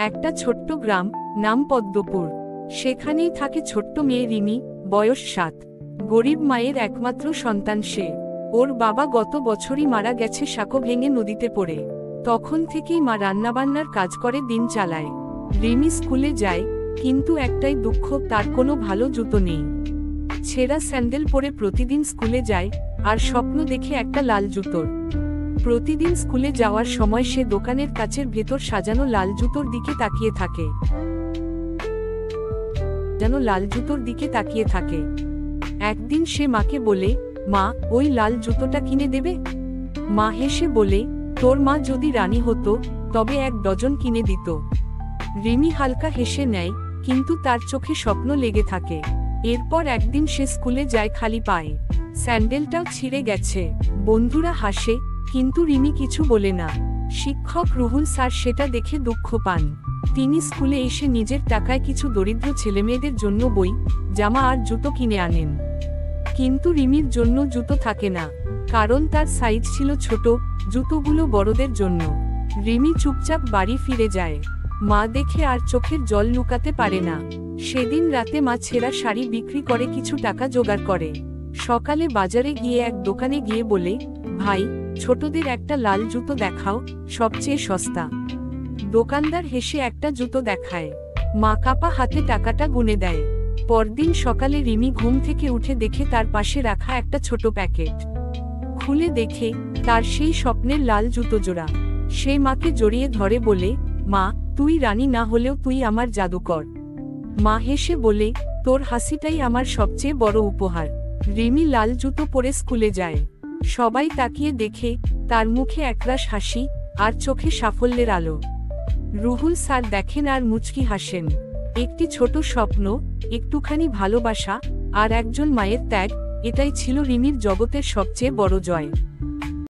একটা ছোট্ট গ্রাম, নাম পদ্মপুর। সেখানেই থাকে ছোট্ট মেয়ে রিমি, বয়স 7। গরিব মায়ের একমাত্র সন্তান সে। ওর বাবা গত বছরই মারা গেছে সাঁকো ভেঙে নদীতে পড়ে। তখন থেকেই মা রান্নাবান্নার কাজ করে দিন চালায়। রিমি স্কুলে যায়, কিন্তু একটাই দুঃখ, তার কোনো ভালো জুতো নেই। ছেঁড়া স্যান্ডেল পরে প্রতিদিন স্কুলে যায়, আর স্বপ্ন দেখে একটা লাল জুতোর। প্রতিদিন স্কুলে যাওয়ার সময় সে দোকানের কাচের ভেতর সাজানো লাল জুতোর দিকে তাকিয়ে থাকে। একদিন সে মাকে বলে, মা, ওই লাল জুতোটা কিনে দেবে? মা হেসে বলে, তোর মা যদি রানী হতো তবে 1 ডজন কিনে দিত। রিমি হালকা হেসে নেয়, কিন্তু তার চোখে স্বপ্ন লেগে থাকে। এরপর একদিন সে স্কুলে যায় খালি পায়ে। স্যান্ডেলটাও ছিঁড়ে গেছে। বন্ধুরা হাসে, কিন্তু রিমি কিছু বলে না। শিক্ষক রুহুল স্যার সেটা দেখে দুঃখ পান। তিনি স্কুলে এসে নিজের টাকায় কিছু দরিদ্র ছেলেমেয়েদের জন্য বই, জামা আর জুতো কিনে আনেন। কিন্তু রিমির জন্য জুতো থাকে না, কারণ তার সাইজ ছিল ছোট। জুতোগুলো বড়দের জন্য। রিমি চুপচাপ বাড়ি ফিরে যায়। মা দেখে আর চোখের জল লুকাতে পারে না। সেদিন রাতে মা ছেঁড়া শাড়ি বিক্রি করে কিছু টাকা জোগাড় করে। সকালে বাজারে গিয়ে এক দোকানে গিয়ে বলে, ভাই, ছোটদের একটা লাল জুতো দেখাও, সবচেয়ে সস্তা। দোকানদার হেসে একটা জুতো দেখায়। মা কাপা হাতে টাকাটা গুনে দেয়। পরদিন সকালে রিমি ঘুম থেকে উঠে দেখে তার পাশে রাখা একটা ছোট প্যাকেট। খুলে দেখে তার সেই স্বপ্নের লাল জুতো জোড়া। সে মাকে জড়িয়ে ধরে বলে, মা, তুই রানী না হলেও তুই আমার জাদুকর। মা হেসে বলে, তোর হাসিটাই আমার সবচেয়ে বড় উপহার। রিমি লাল জুতো পরে স্কুলে যায়। সবাই তাকিয়ে দেখে, তার মুখে একরাশ হাসি, আর চোখে সাফল্যের আলো। রুহুল স্যার দেখেন আর মুচকি হাসেন। একটি ছোট স্বপ্ন, একটুখানি ভালোবাসা, আর একজন মায়ের ত্যাগ, এটাই ছিল রিমির জগতের সবচেয়ে বড় জয়।